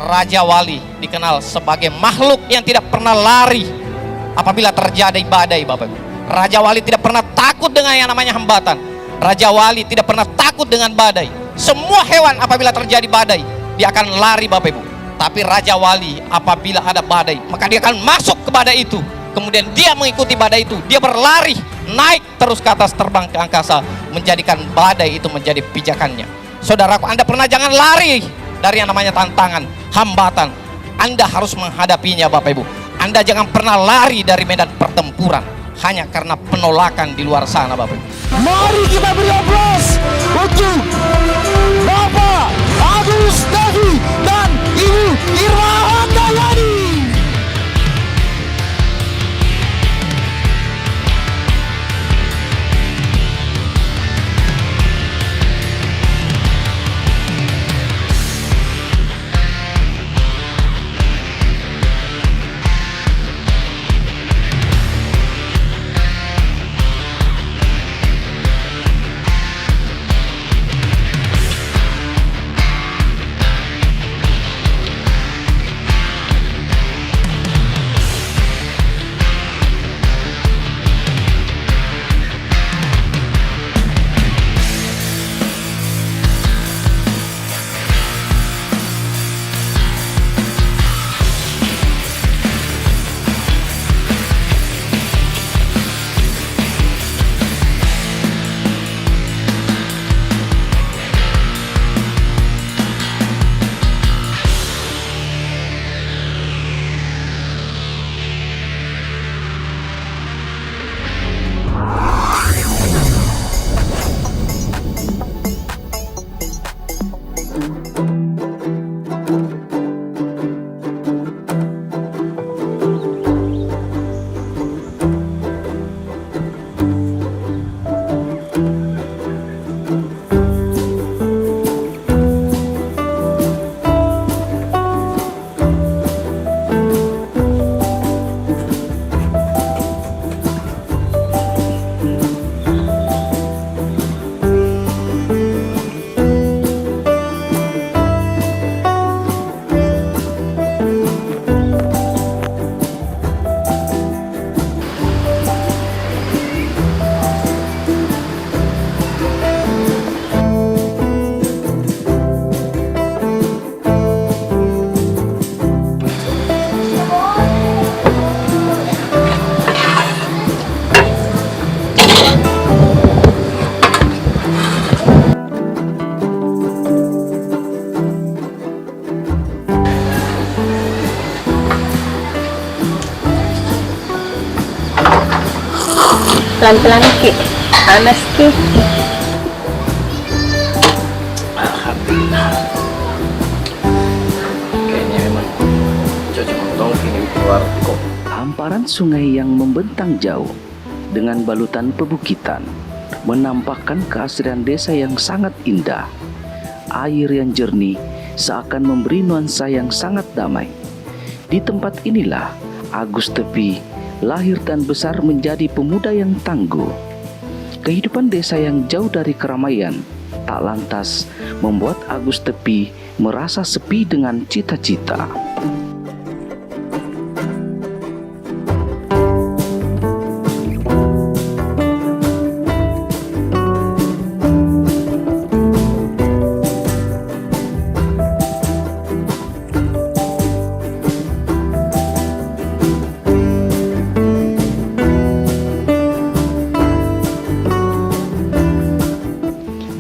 Raja Wali dikenal sebagai makhluk yang tidak pernah lari apabila terjadi badai, Bapak Ibu. Raja Wali tidak pernah takut dengan yang namanya hambatan. Raja Wali tidak pernah takut dengan badai. Semua hewan apabila terjadi badai, dia akan lari, Bapak Ibu. Tapi Raja Wali apabila ada badai, maka dia akan masuk ke badai itu. Kemudian dia mengikuti badai itu. Dia berlari, naik terus ke atas, terbang ke angkasa, menjadikan badai itu menjadi pijakannya. Saudaraku, Anda pernah jangan lari dari yang namanya tantangan, hambatan. Anda harus menghadapinya, Bapak Ibu. Anda jangan pernah lari dari medan pertempuran hanya karena penolakan di luar sana, Bapak Ibu. Mari kita beri aplaus untuk Bapak Agus Devi dan Ibu Irma Handayani. Pelan-pelan Ki, panas Ki. Alhamdulillah. Kayaknya memang cocok untuk ini keluar kok. Hamparan sungai yang membentang jauh dengan balutan pebukitan menampakkan keasrian desa yang sangat indah. Air yang jernih seakan memberi nuansa yang sangat damai. Di tempat inilah Agus Tepi lahir dan besar menjadi pemuda yang tangguh. Kehidupan desa yang jauh dari keramaian tak lantas membuat Agus Tepi merasa sepi dengan cita-cita.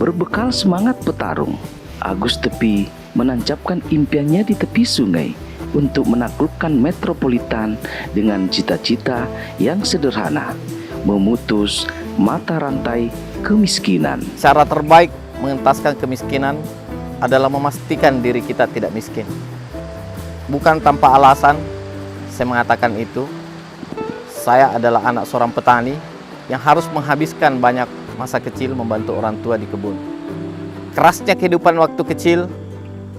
Berbekal semangat petarung, Agus Tepi menancapkan impiannya di tepi sungai untuk menaklukkan metropolitan dengan cita-cita yang sederhana, memutus mata rantai kemiskinan. Cara terbaik mengentaskan kemiskinan adalah memastikan diri kita tidak miskin. Bukan tanpa alasan saya mengatakan itu. Saya adalah anak seorang petani yang harus menghabiskan banyak masa kecil membantu orang tua di kebun. Kerasnya kehidupan waktu kecil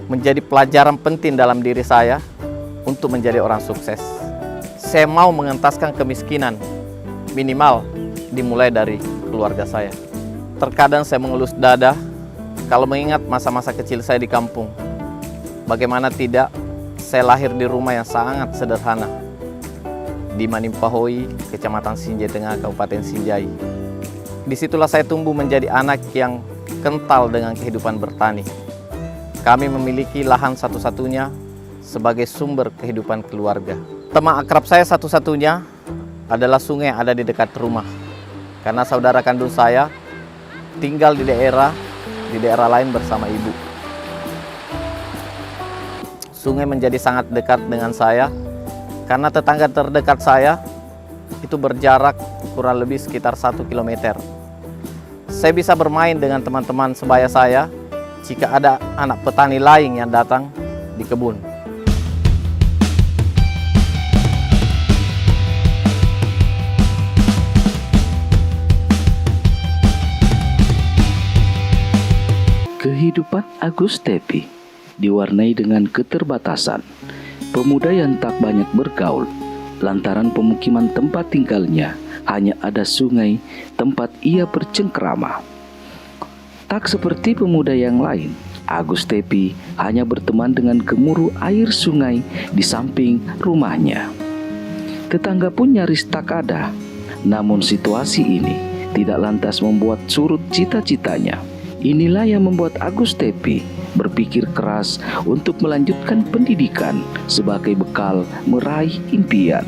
menjadi pelajaran penting dalam diri saya untuk menjadi orang sukses. Saya mau mengentaskan kemiskinan, minimal dimulai dari keluarga saya. Terkadang saya mengelus dada kalau mengingat masa-masa kecil saya di kampung. Bagaimana tidak, Saya lahir di rumah yang sangat sederhana di Manimpahoi, Kecamatan Sinjai Tengah, Kabupaten Sinjai. Disitulah saya tumbuh menjadi anak yang kental dengan kehidupan bertani. Kami memiliki lahan satu-satunya sebagai sumber kehidupan keluarga. Teman akrab saya satu-satunya adalah sungai yang ada di dekat rumah. Karena saudara kandung saya tinggal di daerah lain bersama ibu. Sungai menjadi sangat dekat dengan saya karena tetangga terdekat saya itu berjarak kurang lebih sekitar 1 km. Saya bisa bermain dengan teman-teman sebaya saya jika ada anak petani lain yang datang di kebun. Kehidupan Agus Tepi diwarnai dengan keterbatasan. Pemuda yang tak banyak bergaul lantaran pemukiman tempat tinggalnya hanya ada sungai tempat ia bercengkrama. Tak seperti pemuda yang lain, Agus Tepi hanya berteman dengan gemuruh air sungai di samping rumahnya. Tetangga pun nyaris tak ada. Namun situasi ini tidak lantas membuat surut cita-citanya. Inilah yang membuat Agus Tepi berpikir keras untuk melanjutkan pendidikan sebagai bekal meraih impian.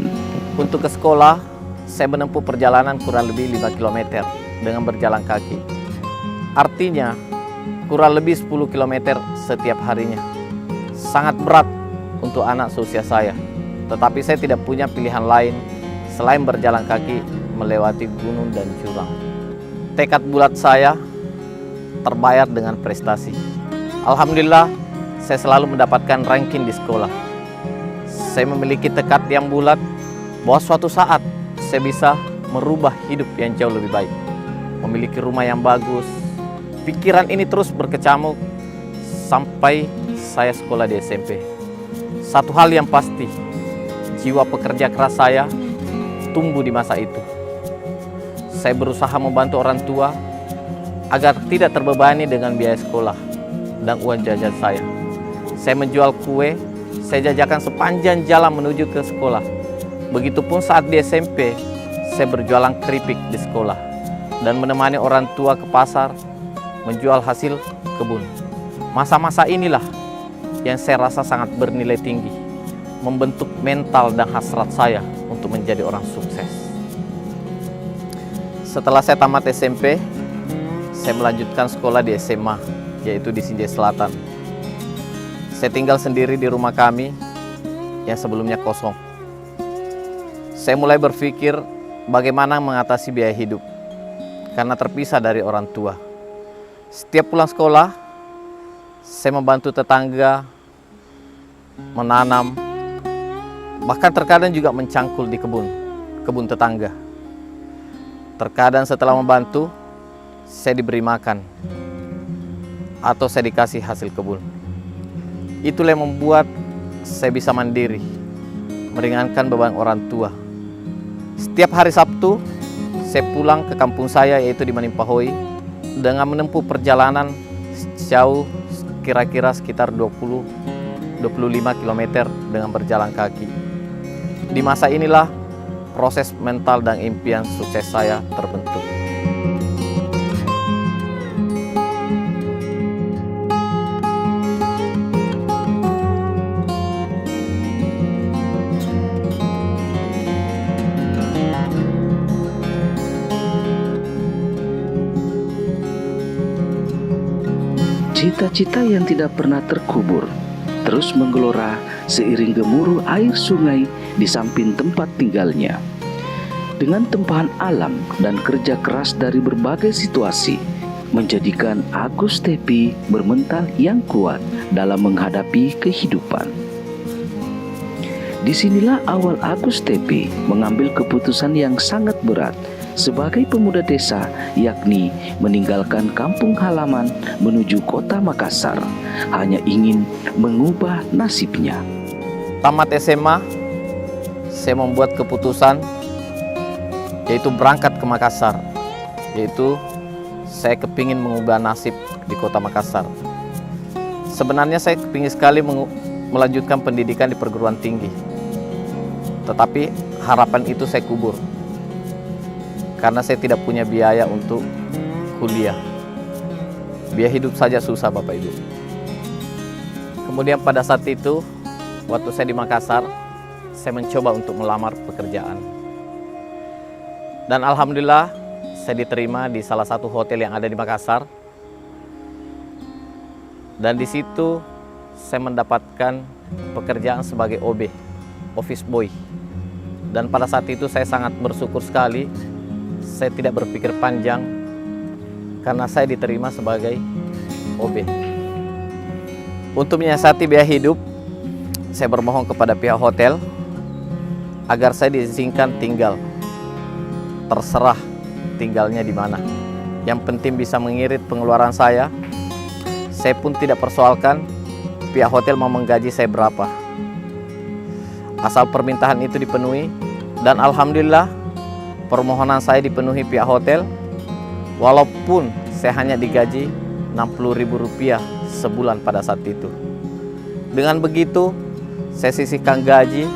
Untuk ke sekolah, saya menempuh perjalanan kurang lebih 5 km dengan berjalan kaki. Artinya, kurang lebih 10 km setiap harinya. Sangat berat untuk anak seusia saya. Tetapi saya tidak punya pilihan lain selain berjalan kaki melewati gunung dan jurang. Tekad bulat saya terbayar dengan prestasi. Alhamdulillah, saya selalu mendapatkan ranking di sekolah. Saya memiliki tekad yang bulat bahwa suatu saat saya bisa merubah hidup yang jauh lebih baik. Memiliki rumah yang bagus. Pikiran ini terus berkecamuk sampai saya sekolah di SMP. Satu hal yang pasti, jiwa pekerja keras saya tumbuh di masa itu. Saya berusaha membantu orang tua agar tidak terbebani dengan biaya sekolah dan uang jajan saya. Saya menjual kue, saya jajakan sepanjang jalan menuju ke sekolah. Begitupun saat di SMP, saya berjualan keripik di sekolah dan menemani orang tua ke pasar menjual hasil kebun. Masa-masa inilah yang saya rasa sangat bernilai tinggi, membentuk mental dan hasrat saya untuk menjadi orang sukses. Setelah saya tamat SMP, saya melanjutkan sekolah di SMA, yaitu di Sinjai Selatan. Saya tinggal sendiri di rumah kami yang sebelumnya kosong. Saya mulai berpikir bagaimana mengatasi biaya hidup karena terpisah dari orang tua. Setiap pulang sekolah, saya membantu tetangga menanam, bahkan terkadang juga mencangkul di kebun tetangga. Terkadang setelah membantu, saya diberi makan atau saya dikasih hasil kebun. Itulah yang membuat saya bisa mandiri, meringankan beban orang tua. Setiap hari Sabtu, saya pulang ke kampung saya yaitu di Manimpahoi dengan menempuh perjalanan jauh kira-kira sekitar 20-25 km dengan berjalan kaki. Di masa inilah proses mental dan impian sukses saya terbentuk. Cita-cita yang tidak pernah terkubur terus menggelora seiring gemuruh air sungai di samping tempat tinggalnya. Dengan tempahan alam dan kerja keras dari berbagai situasi, menjadikan Agus Tepi bermental yang kuat dalam menghadapi kehidupan. Disinilah awal Agus Tepi mengambil keputusan yang sangat berat sebagai pemuda desa, yakni meninggalkan kampung halaman menuju kota Makassar, hanya ingin mengubah nasibnya. Tamat SMA, saya membuat keputusan yaitu berangkat ke Makassar, yaitu saya kepingin mengubah nasib di kota Makassar. Sebenarnya saya kepingin sekali melanjutkan pendidikan di perguruan tinggi. Tetapi harapan itu saya kubur karena saya tidak punya biaya untuk kuliah. Biaya hidup saja susah, Bapak Ibu. Kemudian pada saat itu, waktu saya di Makassar, saya mencoba untuk melamar pekerjaan. Dan alhamdulillah, saya diterima di salah satu hotel yang ada di Makassar. Dan di situ saya mendapatkan pekerjaan sebagai OB, office boy. Dan pada saat itu saya sangat bersyukur sekali. Saya tidak berpikir panjang karena saya diterima sebagai OB. Untuk menyiasati biaya hidup, saya bermohon kepada pihak hotel agar saya diizinkan tinggal. Terserah tinggalnya di mana. Yang penting bisa mengirit pengeluaran saya. Saya pun tidak persoalkan pihak hotel mau menggaji saya berapa. Asal permintaan itu dipenuhi, dan alhamdulillah permohonan saya dipenuhi pihak hotel, walaupun saya hanya digaji Rp60.000 sebulan pada saat itu. Dengan begitu, saya sisihkan gaji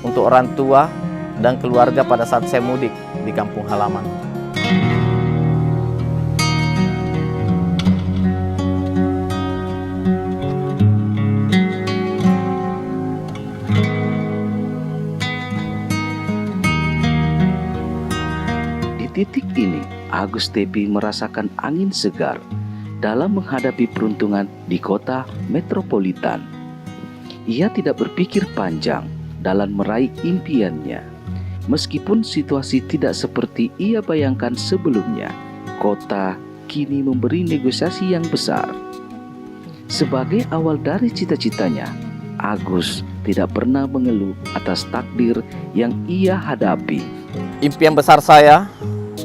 untuk orang tua dan keluarga pada saat saya mudik di kampung halaman. Di titik ini, Agus Tepi merasakan angin segar dalam menghadapi peruntungan di kota metropolitan. Ia tidak berpikir panjang dalam meraih impiannya. Meskipun situasi tidak seperti ia bayangkan sebelumnya, kota kini memberi negosiasi yang besar. Sebagai awal dari cita-citanya, Agus tidak pernah mengeluh atas takdir yang ia hadapi. Impian besar saya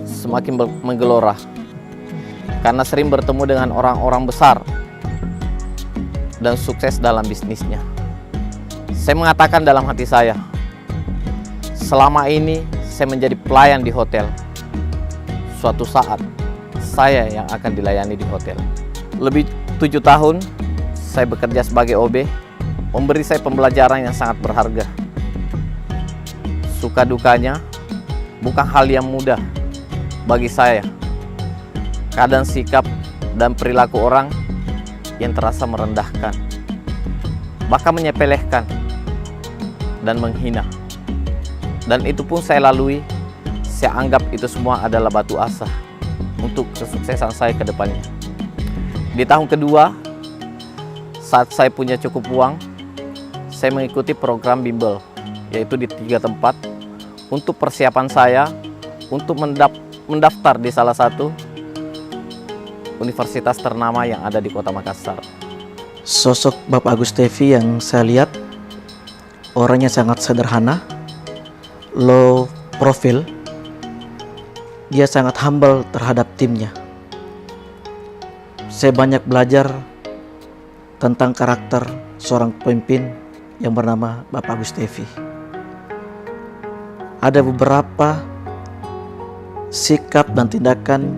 semakin menggelora karena sering bertemu dengan orang-orang besar dan sukses dalam bisnisnya. Saya mengatakan dalam hati saya, selama ini saya menjadi pelayan di hotel. Suatu saat saya yang akan dilayani di hotel. Lebih 7 tahun saya bekerja sebagai OB, memberi saya pembelajaran yang sangat berharga. Suka dukanya bukan hal yang mudah bagi saya. Kadang sikap dan perilaku orang yang terasa merendahkan, bahkan menyepelekan dan menghina. Dan itu pun saya lalui. Saya anggap itu semua adalah batu asa untuk kesuksesan saya ke depannya. Di tahun kedua, saat saya punya cukup uang, saya mengikuti program bimbel, yaitu di 3 tempat, untuk persiapan saya untuk mendaftar di salah satu universitas ternama yang ada di kota Makassar. Sosok Bapak Agus Tepi yang saya lihat orangnya sangat sederhana, low profile. Dia sangat humble terhadap timnya. Saya banyak belajar tentang karakter seorang pemimpin yang bernama Bapak Agus Tepi. Ada beberapa sikap dan tindakan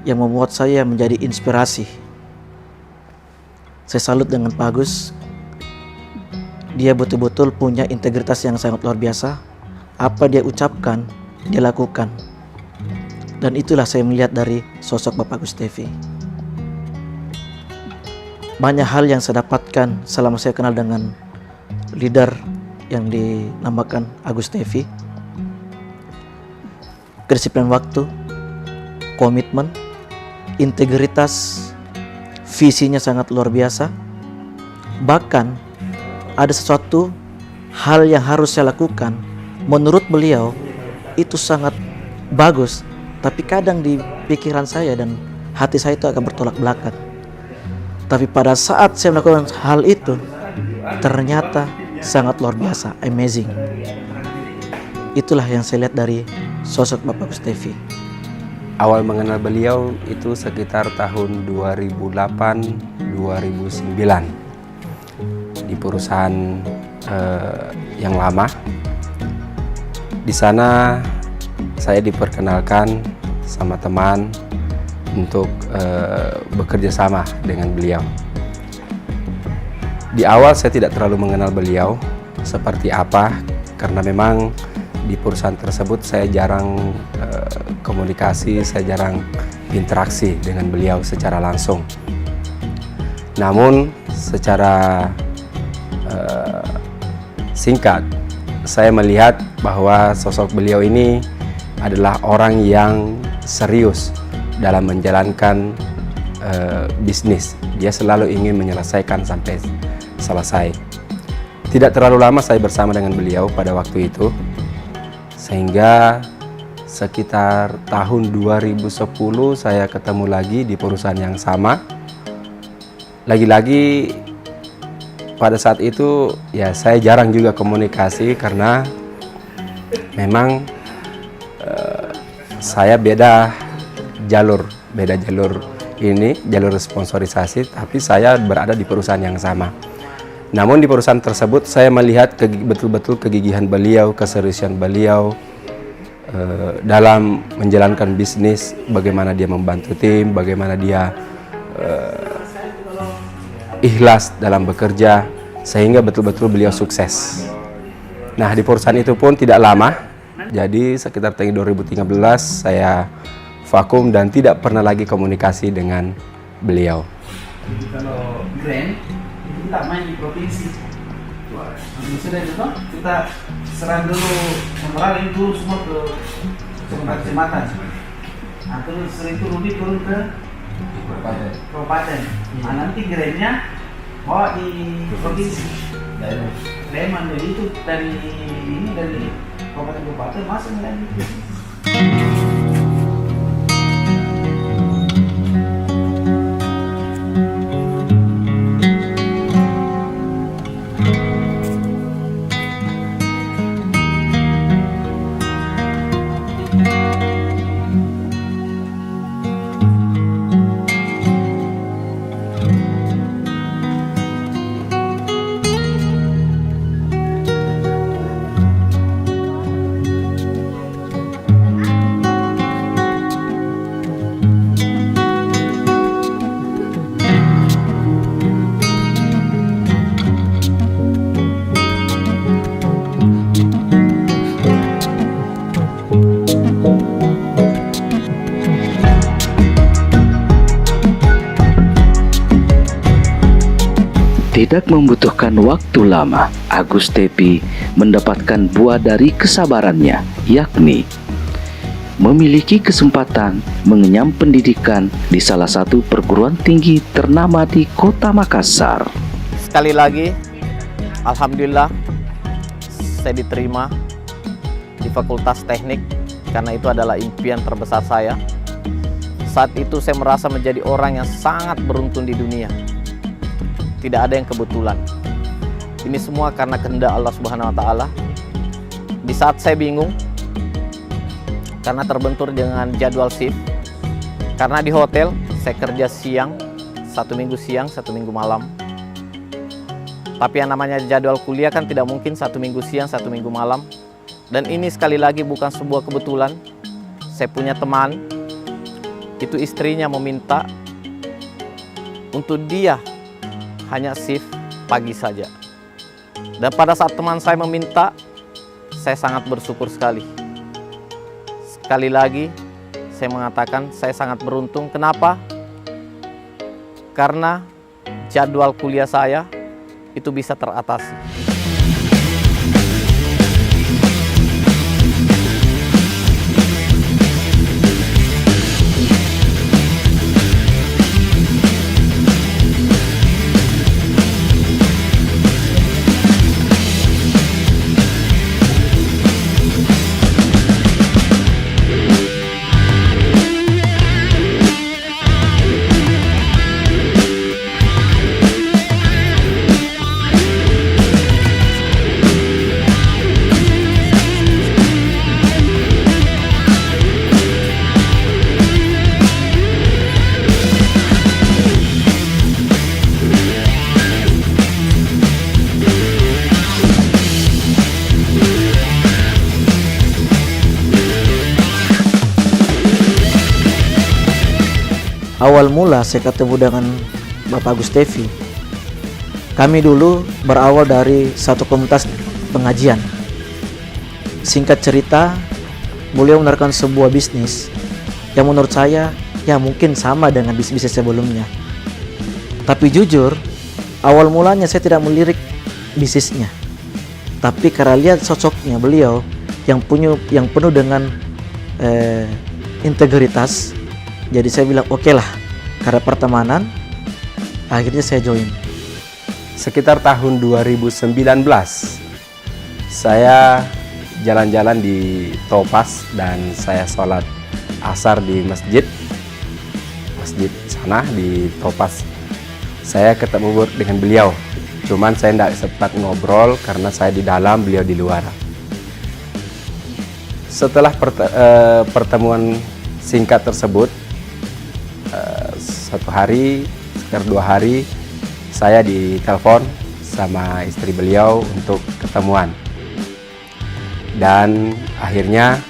yang membuat saya menjadi inspirasi. Saya salut dengan Pak Agus. Dia betul-betul punya integritas yang sangat luar biasa. Apa dia ucapkan, dia lakukan. Dan itulah saya melihat dari sosok Bapak Agus Tepi. Banyak hal yang saya dapatkan selama saya kenal dengan leader yang dinamakan Agus Tepi. Kedisiplinan waktu, komitmen, integritas, visinya sangat luar biasa. Bahkan ada sesuatu hal yang harus saya lakukan, menurut beliau itu sangat bagus, tapi kadang di pikiran saya dan hati saya itu akan bertolak belakang. Tapi pada saat saya melakukan hal itu, ternyata sangat luar biasa, amazing. Itulah yang saya lihat dari sosok Bapak Agus Tepi. Awal mengenal beliau itu sekitar tahun 2008-2009 di perusahaan yang lama. Di sana saya diperkenalkan sama teman untuk bekerja sama dengan beliau. Di awal saya tidak terlalu mengenal beliau seperti apa, karena memang di perusahaan tersebut saya jarang komunikasi, saya jarang interaksi dengan beliau secara langsung. Namun secara singkat, saya melihat bahwa sosok beliau ini adalah orang yang serius dalam menjalankan bisnis. Dia selalu ingin menyelesaikan sampai selesai. Tidak terlalu lama saya bersama dengan beliau pada waktu itu, sehingga sekitar tahun 2010 saya ketemu lagi di perusahaan yang sama. Lagi-lagi pada saat itu ya saya jarang juga komunikasi karena memang saya beda jalur ini, jalur sponsorisasi, tapi saya berada di perusahaan yang sama. Namun di perusahaan tersebut saya melihat betul-betul kegigihan beliau, keseriusan beliau dalam menjalankan bisnis, bagaimana dia membantu tim, bagaimana dia ikhlas dalam bekerja, sehingga betul-betul beliau sukses. Nah, di perusahaan itu pun tidak lama, jadi sekitar tahun 2013 saya vakum dan tidak pernah lagi komunikasi dengan beliau. Kalau brand itu kita main di provinsi. Sudah itu toh, kita serang dulu memperalih dulu semua ke kecamatan. Nah, terus sering turun ke kabupaten. Nah, nanti grandnya bawa di provinsi. Leman, jadi itu dari kabupaten masuk lagi. Tidak membutuhkan waktu lama, Agus Tepi mendapatkan buah dari kesabarannya, yakni memiliki kesempatan mengenyam pendidikan di salah satu perguruan tinggi ternama di Kota Makassar. Sekali lagi, alhamdulillah saya diterima di Fakultas Teknik karena itu adalah impian terbesar saya. Saat itu saya merasa menjadi orang yang sangat beruntung di dunia. Tidak ada yang kebetulan. Ini semua karena kehendak Allah Subhanahu wa taala. Di saat saya bingung karena terbentur dengan jadwal shift. Karena di hotel saya kerja siang, 1 minggu siang, 1 minggu malam. Tapi yang namanya jadwal kuliah kan tidak mungkin 1 minggu siang, 1 minggu malam. Dan ini sekali lagi bukan sebuah kebetulan. Saya punya teman, itu istrinya meminta untuk dia hanya shift pagi saja. Dan pada saat teman saya meminta, saya sangat bersyukur sekali. Sekali lagi, saya mengatakan saya sangat beruntung. Kenapa? Karena jadwal kuliah saya itu bisa teratasi. Awal mula saya ketemu dengan Bapak Agus Tepi Kami dulu berawal dari satu komunitas pengajian. Singkat cerita, beliau menawarkan sebuah bisnis yang menurut saya ya mungkin sama dengan bisnis sebelumnya. Tapi jujur, awal mulanya saya tidak melirik bisnisnya. Tapi karena lihat sosoknya beliau yang penuh dengan integritas, jadi saya bilang oke lah, karena pertemanan, akhirnya saya join. Sekitar tahun 2019, saya jalan-jalan di Topaz dan saya sholat asar di masjid sana di Topaz. Saya ketemu dengan beliau, cuman saya tidak sempat ngobrol karena saya di dalam, beliau di luar. Setelah pertemuan singkat tersebut, satu hari, sekitar 2 hari, saya ditelepon sama istri beliau untuk ketemuan. Dan akhirnya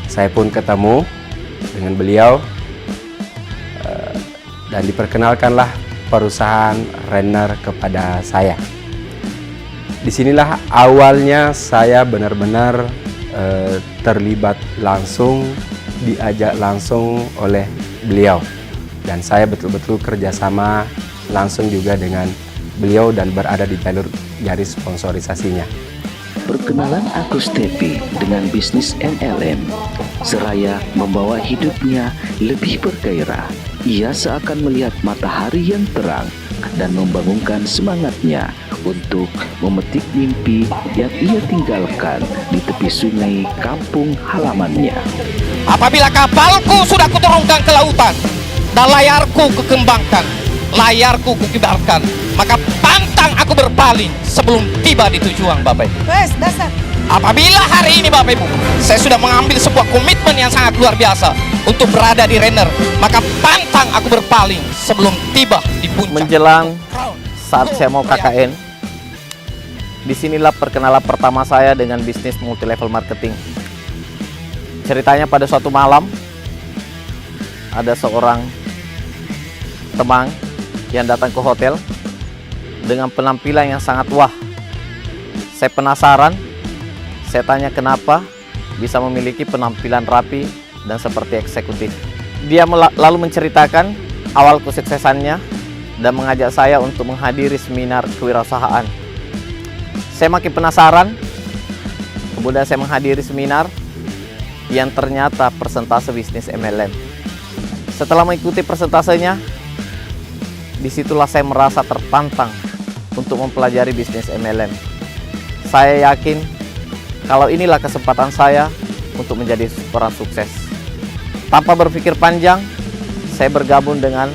saya pun ketemu dengan beliau dan diperkenalkanlah perusahaan Renner kepada saya. Disinilah awalnya saya benar-benar terlibat langsung, diajak langsung oleh beliau, dan saya betul-betul kerjasama langsung juga dengan beliau dan berada di jalur garis sponsorisasinya. Perkenalan Agus Tepi dengan bisnis MLM seraya membawa hidupnya lebih bergairah. Ia seakan melihat matahari yang terang dan membangunkan semangatnya untuk memetik mimpi yang ia tinggalkan di tepi sungai kampung halamannya. Apabila kapalku sudah kuturunkan ke lautan dan layarku kukembangkan, layarku kukibarkan, maka pantang aku berpaling sebelum tiba di tujuan, Bapak Ibu. Apabila hari ini Bapak Ibu, saya sudah mengambil sebuah komitmen yang sangat luar biasa untuk berada di Renner, maka pantang aku berpaling sebelum tiba di puncak. Menjelang saat saya mau KKN, disinilah perkenalan pertama saya dengan bisnis multi-level marketing. Ceritanya pada suatu malam, ada seorang teman yang datang ke hotel dengan penampilan yang sangat wah. Saya penasaran, saya tanya kenapa bisa memiliki penampilan rapi dan seperti eksekutif. Dia lalu menceritakan awal kesuksesannya dan mengajak saya untuk menghadiri seminar kewirausahaan. Saya makin penasaran, kemudian saya menghadiri seminar yang ternyata persentase bisnis MLM. Setelah mengikuti persentasenya, disitulah saya merasa tertantang untuk mempelajari bisnis MLM. Saya yakin kalau inilah kesempatan saya untuk menjadi orang sukses. Tanpa berpikir panjang, saya bergabung dengan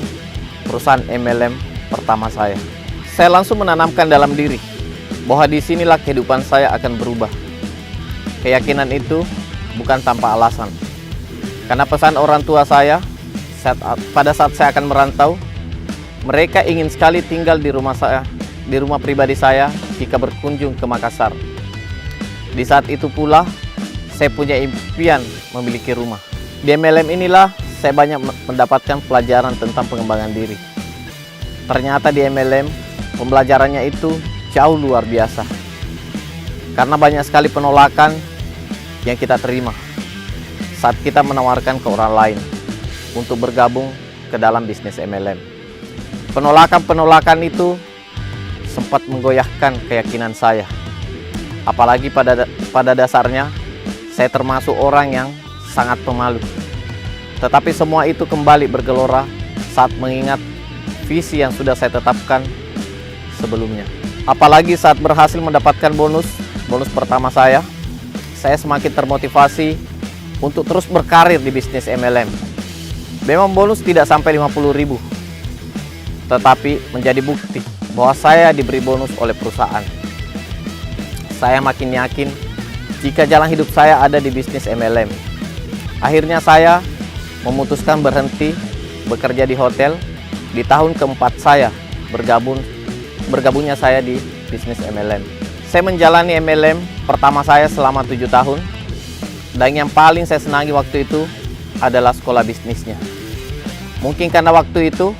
perusahaan MLM pertama saya. Saya langsung menanamkan dalam diri bahwa disinilah kehidupan saya akan berubah. Keyakinan itu bukan tanpa alasan. Karena pesan orang tua saya, pada saat saya akan merantau, mereka ingin sekali tinggal di rumah saya, di rumah pribadi saya jika berkunjung ke Makassar. Di saat itu pula, saya punya impian memiliki rumah. Di MLM inilah saya banyak mendapatkan pelajaran tentang pengembangan diri. Ternyata di MLM, pembelajarannya itu jauh luar biasa. Karena banyak sekali penolakan yang kita terima saat kita menawarkan ke orang lain untuk bergabung ke dalam bisnis MLM. Penolakan-penolakan itu sempat menggoyahkan keyakinan saya. Apalagi pada dasarnya, saya termasuk orang yang sangat pemalu. Tetapi semua itu kembali bergelora saat mengingat visi yang sudah saya tetapkan sebelumnya. Apalagi saat berhasil mendapatkan bonus pertama saya semakin termotivasi untuk terus berkarir di bisnis MLM. Memang bonus tidak sampai 50.000, tetapi menjadi bukti bahwa saya diberi bonus oleh perusahaan. Saya makin yakin jika jalan hidup saya ada di bisnis MLM. Akhirnya saya memutuskan berhenti bekerja di hotel di tahun keempat saya bergabungnya saya di bisnis MLM. Saya menjalani MLM pertama saya selama 7 tahun, dan yang paling saya senangi waktu itu adalah sekolah bisnisnya. Mungkin karena waktu itu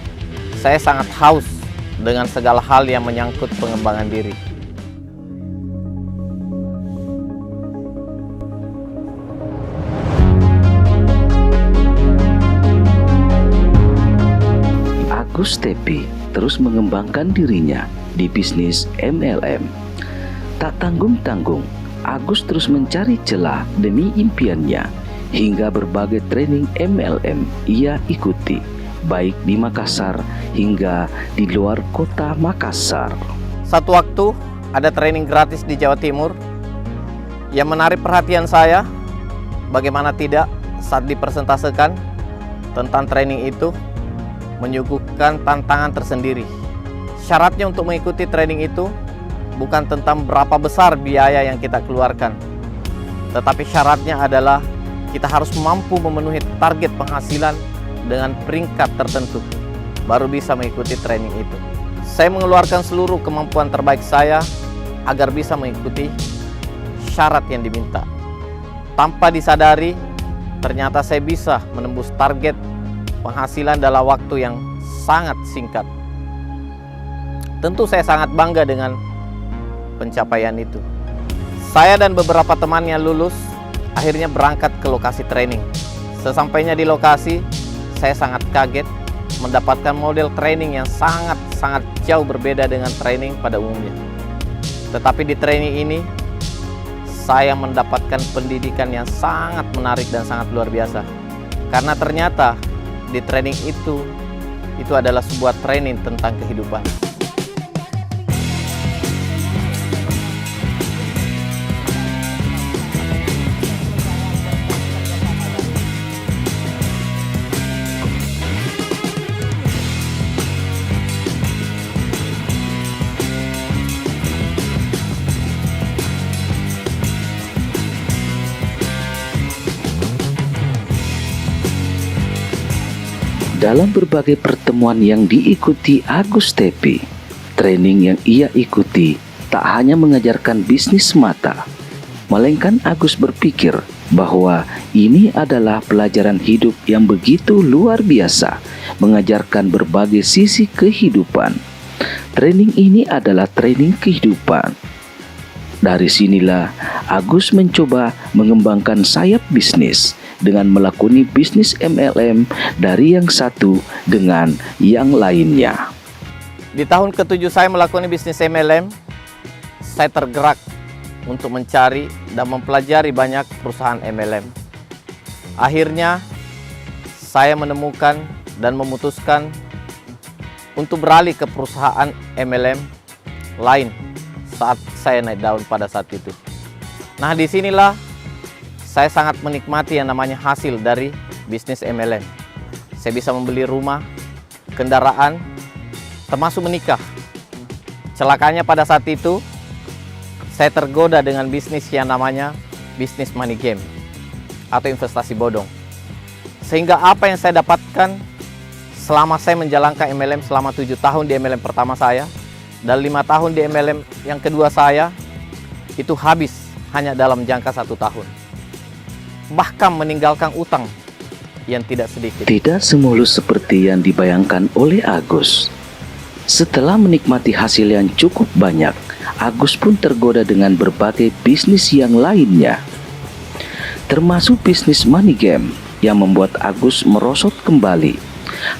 saya sangat haus dengan segala hal yang menyangkut pengembangan diri. Agus Tepi terus mengembangkan dirinya di bisnis MLM. Tak tanggung-tanggung, Agus terus mencari celah demi impiannya hingga berbagai training MLM ia ikuti, baik di Makassar hingga di luar kota Makassar. Satu waktu ada training gratis di Jawa Timur yang menarik perhatian saya. Bagaimana tidak saat dipresentasekan tentang training itu menyuguhkan tantangan tersendiri. Syaratnya untuk mengikuti training itu bukan tentang berapa besar biaya yang kita keluarkan, tetapi syaratnya adalah kita harus mampu memenuhi target penghasilan dengan peringkat tertentu, baru bisa mengikuti training itu. Saya mengeluarkan seluruh kemampuan terbaik saya agar bisa mengikuti syarat yang diminta. Tanpa disadari, ternyata saya bisa menembus target penghasilan dalam waktu yang sangat singkat. Tentu saya sangat bangga dengan pencapaian itu. Saya dan beberapa teman yang lulus akhirnya berangkat ke lokasi training. Sesampainya di lokasi, saya sangat kaget mendapatkan model training yang sangat jauh berbeda dengan training pada umumnya. Tetapi di training ini, saya mendapatkan pendidikan yang sangat menarik dan sangat luar biasa. Karena ternyata di training itu adalah sebuah training tentang kehidupan. Dalam berbagai pertemuan yang diikuti Agus Tepi, training yang ia ikuti tak hanya mengajarkan bisnis semata, melainkan Agus berpikir bahwa ini adalah pelajaran hidup yang begitu luar biasa, mengajarkan berbagai sisi kehidupan. Training ini adalah training kehidupan. Dari sinilah Agus mencoba mengembangkan sayap bisnis dengan melakoni bisnis MLM dari yang satu dengan yang lainnya. Di tahun ke-7 saya melakoni bisnis MLM, saya tergerak untuk mencari dan mempelajari banyak perusahaan MLM. Akhirnya, saya menemukan dan memutuskan untuk beralih ke perusahaan MLM lain saat saya naik daun pada saat itu. Nah, disinilah saya sangat menikmati yang namanya hasil dari bisnis MLM. Saya bisa membeli rumah, kendaraan, termasuk menikah. Celakanya pada saat itu, saya tergoda dengan bisnis yang namanya bisnis money game atau investasi bodong. Sehingga apa yang saya dapatkan selama saya menjalankan MLM selama 7 tahun di MLM pertama saya dan 5 tahun di MLM yang kedua saya, itu habis hanya dalam jangka 1 tahun. Bahkan meninggalkan utang yang tidak sedikit. Tidak semulus seperti yang dibayangkan oleh Agus. Setelah menikmati hasil yang cukup banyak, Agus pun tergoda dengan berbagai bisnis yang lainnya, termasuk bisnis money game yang membuat Agus merosot kembali.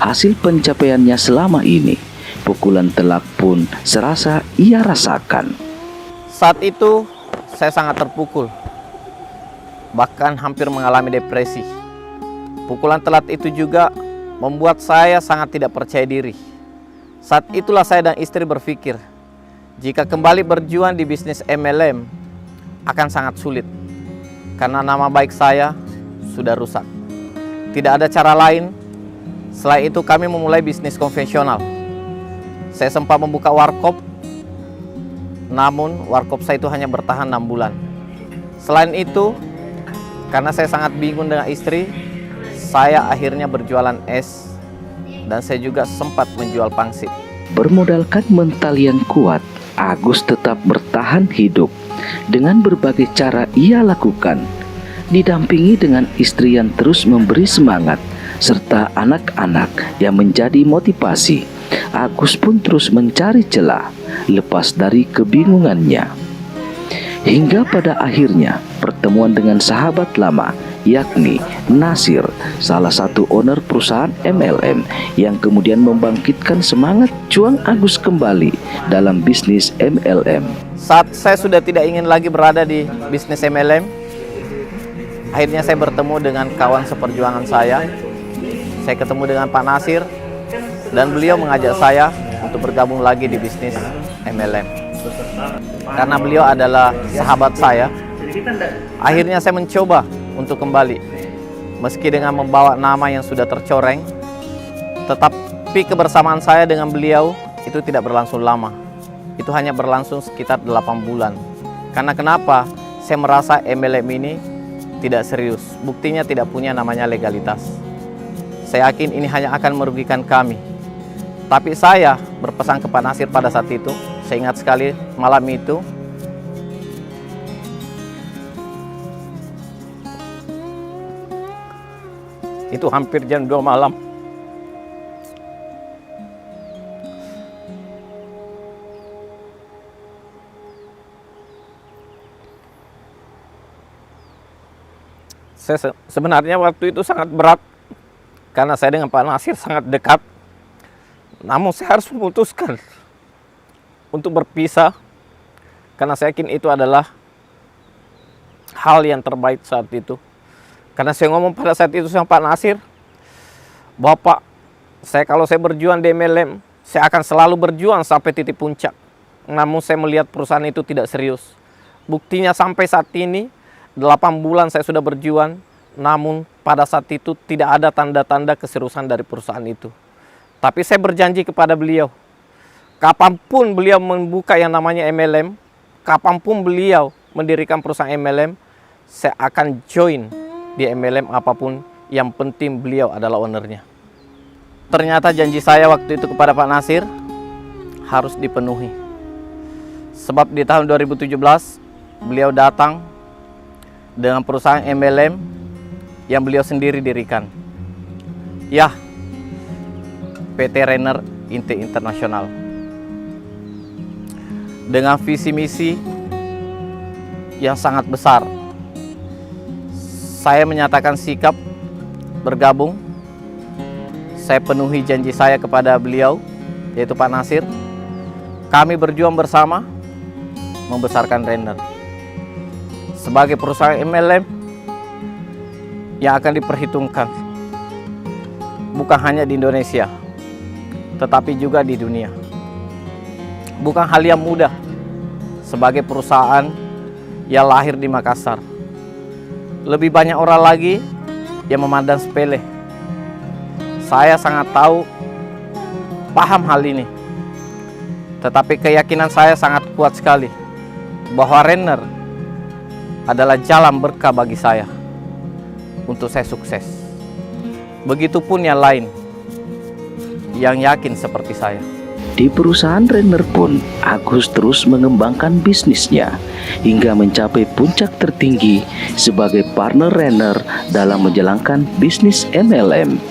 Hasil pencapaiannya selama ini, pukulan telak pun serasa ia rasakan. Saat itu saya sangat terpukul, bahkan hampir mengalami depresi. Pukulan telat itu juga membuat saya sangat tidak percaya diri. Saat itulah saya dan istri berpikir, jika kembali berjuang di bisnis MLM akan sangat sulit, karena nama baik saya sudah rusak. Tidak ada cara lain. Selain itu kami memulai bisnis konvensional. Saya sempat membuka warkop, namun warkop saya itu hanya bertahan 6 bulan. Selain itu, karena saya sangat bingung dengan istri, saya akhirnya berjualan es dan saya juga sempat menjual pangsit. Bermodalkan mental yang kuat, Agus tetap bertahan hidup dengan berbagai cara ia lakukan, didampingi dengan istri yang terus memberi semangat serta anak-anak yang menjadi motivasi Agus pun terus mencari celah lepas dari kebingungannya. Hingga pada akhirnya pertemuan dengan sahabat lama, yakni Nasir, salah satu owner perusahaan MLM, yang kemudian membangkitkan semangat juang Agus kembali dalam bisnis MLM. Saat saya sudah tidak ingin lagi berada di bisnis MLM, akhirnya saya bertemu dengan kawan seperjuangan saya. Saya ketemu dengan Pak Nasir dan beliau mengajak saya untuk bergabung lagi di bisnis MLM. Karena beliau adalah sahabat saya, akhirnya saya mencoba untuk kembali. Meski dengan membawa nama yang sudah tercoreng, tetapi kebersamaan saya dengan beliau itu tidak berlangsung lama. Itu hanya berlangsung sekitar 8 bulan. Karena kenapa? Saya merasa MLM ini tidak serius. Buktinya tidak punya namanya legalitas. Saya yakin ini hanya akan merugikan kami. Tapi saya berpesan kepada Nasir pada saat itu. Saya ingat sekali malam itu. Itu hampir jam 2 malam. Saya sebenarnya waktu itu sangat berat. Karena saya dengan Pak Nasir sangat dekat. Namun saya harus memutuskan untuk berpisah. Karena saya yakin itu adalah hal yang terbaik saat itu. Karena saya ngomong pada saat itu sama Pak Nasir, Bapak, kalau saya berjuang di MLM, saya akan selalu berjuang sampai titik puncak. Namun saya melihat perusahaan itu tidak serius. Buktinya sampai saat ini, 8 bulan saya sudah berjuang, namun pada saat itu tidak ada tanda-tanda keseriusan dari perusahaan itu. Tapi saya berjanji kepada beliau, kapanpun beliau membuka yang namanya MLM, kapanpun beliau mendirikan perusahaan MLM, saya akan join di MLM apapun, yang penting beliau adalah ownernya. Ternyata janji saya waktu itu kepada Pak Nasir harus dipenuhi. Sebab di tahun 2017 beliau datang dengan perusahaan MLM yang beliau sendiri dirikan. Ya, PT Renner Inti Internasional. Dengan visi misi yang sangat besar. Saya menyatakan sikap bergabung. Saya penuhi janji saya kepada beliau, yaitu Pak Nasir. Kami berjuang bersama membesarkan Renner sebagai perusahaan MLM yang akan diperhitungkan bukan hanya di Indonesia, tetapi juga di dunia. Bukan hal yang mudah sebagai perusahaan yang lahir di Makassar. Lebih banyak orang lagi yang memandang sepele. Saya sangat tahu, paham hal ini. Tetapi keyakinan saya sangat kuat sekali bahwa Renner adalah jalan berkah bagi saya untuk saya sukses. Begitupun yang lain yang yakin seperti saya. Di perusahaan Renner pun, Agus terus mengembangkan bisnisnya hingga mencapai puncak tertinggi sebagai partner Renner dalam menjalankan bisnis MLM.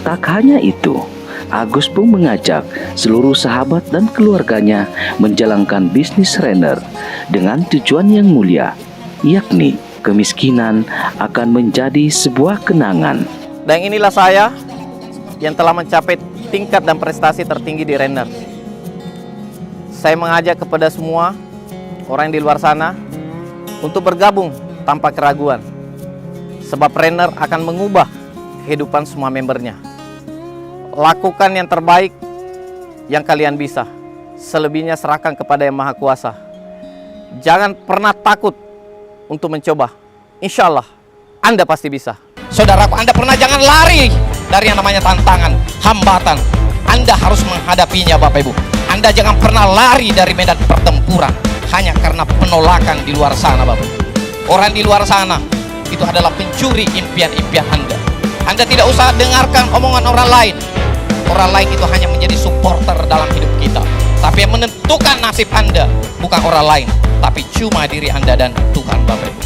Tak hanya itu, Agus pun mengajak seluruh sahabat dan keluarganya menjalankan bisnis Renner dengan tujuan yang mulia, yakni kemiskinan akan menjadi sebuah kenangan. Dan inilah saya yang telah mencapai tingkat dan prestasi tertinggi di Renner. Saya mengajak kepada semua orang di luar sana untuk bergabung tanpa keraguan. Sebab Renner akan mengubah kehidupan semua membernya. Lakukan yang terbaik yang kalian bisa. Selebihnya serahkan kepada Yang Maha Kuasa. Jangan pernah takut untuk mencoba. Insya Allah Anda pasti bisa. Saudaraku, Anda pernah jangan lari dari yang namanya tantangan, hambatan. Anda harus menghadapinya, Bapak Ibu. Anda jangan pernah lari dari medan pertempuran hanya karena penolakan di luar sana, Bapak Ibu. Orang di luar sana itu adalah pencuri impian-impian Anda. Anda tidak usah dengarkan omongan orang lain. Orang lain itu hanya menjadi supporter dalam hidup kita. Tapi yang menentukan nasib Anda bukan orang lain, tapi cuma diri Anda dan Tuhan, Bapak Ibu.